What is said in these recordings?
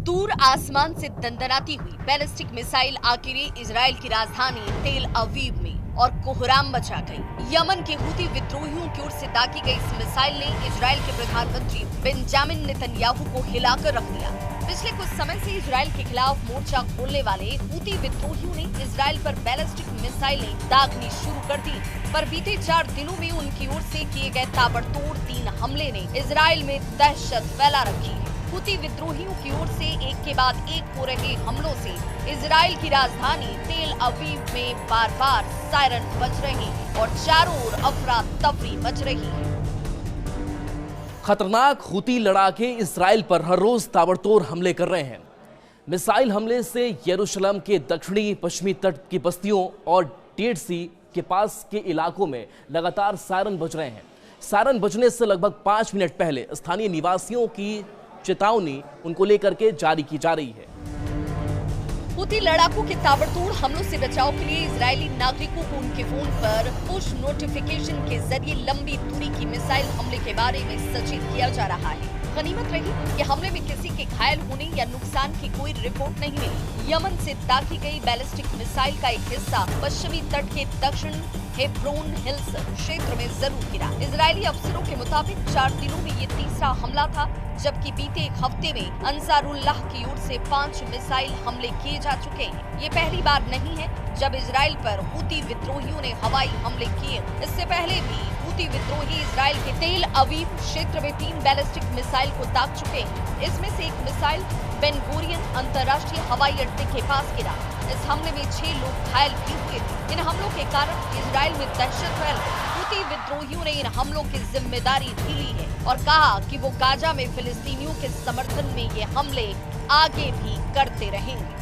दूर आसमान से दंदनाती हुई बैलिस्टिक मिसाइल आखिर इजराइल की राजधानी तेल अवीव में और कोहराम मचा गई। यमन के हूती विद्रोहियों की ओर से दागी गई इस मिसाइल ने इजराइल के प्रधानमंत्री बेंजामिन नेतन्याहू को हिलाकर रख दिया। पिछले कुछ समय से इजराइल के खिलाफ मोर्चा खोलने वाले हूती विद्रोहियों ने इजराइल पर बैलिस्टिक मिसाइलें दागनी शुरू कर दी, पर बीते 4 दिनों में उनकी ओर से किए गए ताबड़तोड़ 3 हमले ने इजराइल में दहशत फैला रखी है। हूती विद्रोहियों की ओर से एक के बाद एक हो रहे हमलों से इजराइल की राजधानी तेल अवीव में बार-बार सायरन बज रहे हैं और चारों ओर अफरा तफरी मच रही है। खतरनाक हूती लड़ाके इजराइल पर हर रोज ताबड़तोड़ हमले कर रहे हैं। मिसाइल हमले से यरूशलेम के दक्षिणी पश्चिमी तट की बस्तियों और डेड सी के पास के इलाकों में लगातार सायरन बज रहे हैं। सायरन बजने से लगभग 5 मिनट पहले स्थानीय निवासियों की चेतावनी उनको लेकर के जारी की जा रही है। हूती लड़ाकों के ताबड़तोड़ हमलों से बचाव के लिए इजरायली नागरिकों को उनके फोन पर पुश नोटिफिकेशन के जरिए लंबी दूरी की मिसाइल हमले के बारे में सचेत किया जा रहा है। गनीमत रही कि हमले में किसी के घायल होने या नुकसान की कोई रिपोर्ट नहीं मिली। यमन से दागी गई बैलिस्टिक मिसाइल का एक हिस्सा पश्चिमी तट के दक्षिण हेब्रोन हिल्स क्षेत्र में जरूर गिरा। इजरायली अफसरों के मुताबिक 4 दिनों में ये तीसरा हमला था, जबकि बीते एक हफ्ते में अंसारुल्लाह की ओर से 5 मिसाइल हमले किए जा चुके हैं। ये पहली बार नहीं है जब इजराइल पर हूती विद्रोहियों ने हवाई हमले किए। इससे पहले भी हूती विद्रोही इजराइल के तेल अवीव क्षेत्र में 3 बैलिस्टिक मिसाइल को दाग चुके हैं। इसमें से एक मिसाइल बेन गुरियन अंतर्राष्ट्रीय हवाई अड्डे के पास गिरा। इस हमले में 6 लोग घायल भी हुए थे। इन हमलों के कारण इजराइल में दहशत फैल गई। हूती विद्रोहियों ने इन हमलों की जिम्मेदारी भी ली है और कहा कि वो गाजा में फिलिस्तीनियों के समर्थन में ये हमले आगे भी करते रहेंगे।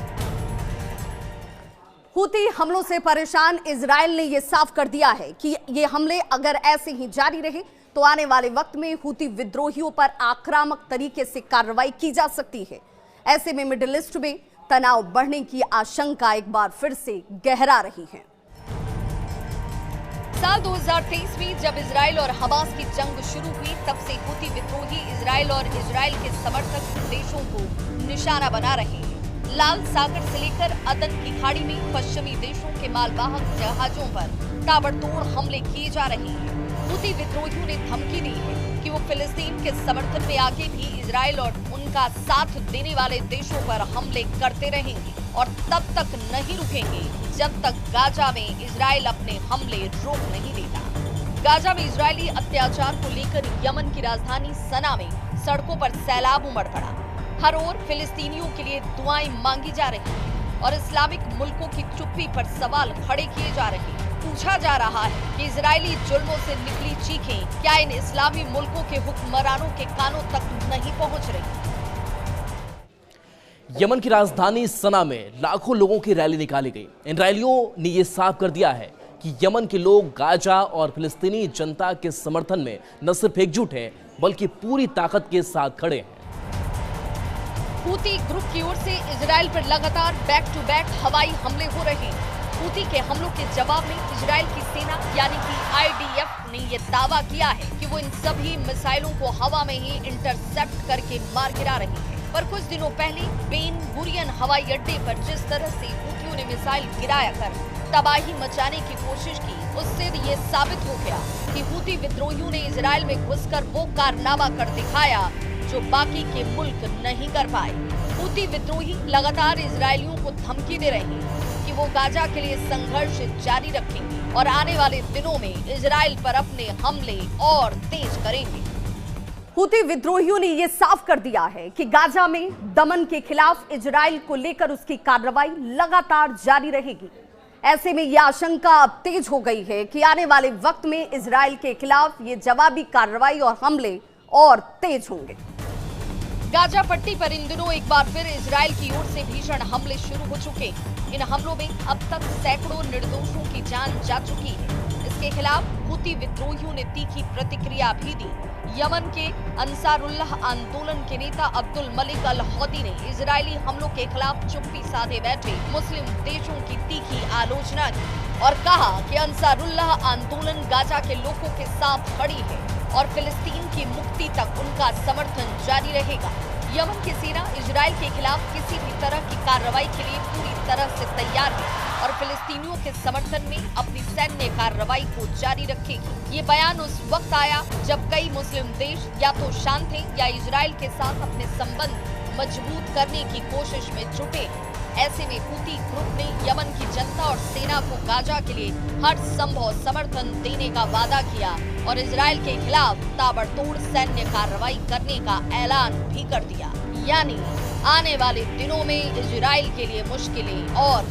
हूती हमलों से परेशान इजराइल ने ये साफ कर दिया है कि ये हमले अगर ऐसे ही जारी रहे तो आने वाले वक्त में हूती विद्रोहियों पर आक्रामक तरीके से कार्रवाई की जा सकती है। ऐसे में मिडिल ईस्ट में तनाव बढ़ने की आशंका एक बार फिर से गहरा रही है। साल 2023 में जब इजराइल और हमास की जंग शुरू हुई, तब से हूती विद्रोही इजराइल और इजराइल के समर्थक देशों को निशाना बना रहे हैं। लाल सागर से लेकर अदन की खाड़ी में पश्चिमी देशों के मालवाहक जहाजों पर ताबड़तोड़ हमले किए जा रहे हैं। हूती विद्रोहियों ने धमकी दी है कि वो फिलिस्तीन के समर्थन में आगे भी इजराइल और उनका साथ देने वाले देशों पर हमले करते रहेंगे और तब तक नहीं रुकेंगे जब तक गाजा में इजराइल अपने हमले रोक नहीं देता। गाजा में इजरायली अत्याचार को लेकर यमन की राजधानी सना में सड़कों पर सैलाब उमड़ पड़ा। हर ओर फिलिस्तीनियों के लिए दुआएं मांगी जा रही हैं और इस्लामिक मुल्कों की चुप्पी पर सवाल खड़े किए जा रहे हैं। पूछा जा रहा है कि इजरायली जुल्मों से निकली चीखें क्या इन इस्लामी मुल्कों के हुक्मरानों के कानों तक नहीं पहुंच रही। यमन की राजधानी सना में लाखों लोगों की रैली निकाली गई। इन रैलियों ने यह साफ कर दिया है कि यमन के लोग गाजा और फिलिस्तीनी जनता के समर्थन में न सिर्फ एकजुट हैं बल्कि पूरी ताकत के साथ खड़े हैं। हूती ग्रुप की ओर से इजराइल पर लगातार बैक टू बैक हवाई हमले हो रहे हैं। हूती के हमलों के जवाब में इजराइल की सेना यानी कि IDF ने यह दावा किया है कि वो इन सभी मिसाइलों को हवा में ही इंटरसेप्ट करके मार गिरा रही है। पर कुछ दिनों पहले बेन गुरियन हवाई अड्डे पर जिस तरह से हूतियों ने मिसाइल गिराया कर तबाही मचाने की कोशिश की, उससे ये साबित हो गया कि हूती विद्रोहियों ने इजराइल में घुसकर वो कारनामा कर दिखाया जो बाकी के मुल्क नहीं कर पाए। हूती विद्रोही लगातार इजरायलियों को धमकी दे रहे हैं कि वो गाजा के लिए संघर्ष जारी रखेंगे और आने वाले दिनों में इजराइल पर अपने हमले और तेज करेंगे। हूती विद्रोहियों ने यह साफ कर दिया है कि गाजा में दमन के खिलाफ इजराइल को लेकर उसकी कार्रवाई लगातार जारी रहेगी। ऐसे में यह आशंका अब तेज हो गई है कि आने वाले वक्त में इजराइल के खिलाफ ये जवाबी कार्रवाई और हमले और तेज होंगे। गाजा पट्टी पर इन दिनों एक बार फिर इजराइल की ओर से भीषण हमले शुरू हो चुके हैं। इन हमलों में अब तक सैकड़ों निर्दोषों की जान जा चुकी है। इसके खिलाफ हूती विद्रोहियों ने तीखी प्रतिक्रिया भी दी। यमन के अंसारुल्लाह आंदोलन के नेता अब्दुल मलिक अल हौदी ने इजरायली हमलों के खिलाफ चुप्पी साधे बैठे मुस्लिम देशों की तीखी आलोचना की और कहा कि अंसारुल्लाह आंदोलन गाजा के लोगों के साथ खड़ी है और फिलिस्तीन की मुक्ति तक उनका समर्थन जारी रहेगा। यमन की सेना इजराइल के खिलाफ किसी भी तरह की कार्रवाई के लिए पूरी तरह से तैयार है और फिलिस्तीनियों के समर्थन में अपनी सैन्य कार्रवाई को जारी रखेगी। ये बयान उस वक्त आया जब कई मुस्लिम देश या तो शांत थे या इजराइल के साथ अपने संबंध मजबूत करने की कोशिश में जुटे। ऐसे में हूती ग्रुप ने यमन की जनता और सेना को गाजा के लिए हर संभव समर्थन देने का वादा किया और इजराइल के खिलाफ ताबड़तोड़ सैन्य कार्रवाई करने का ऐलान भी कर दिया। यानी आने वाले दिनों में इजराइल के लिए मुश्किलें और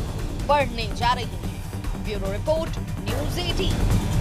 बढ़ने जा रही हैं। Bureau report, news 18।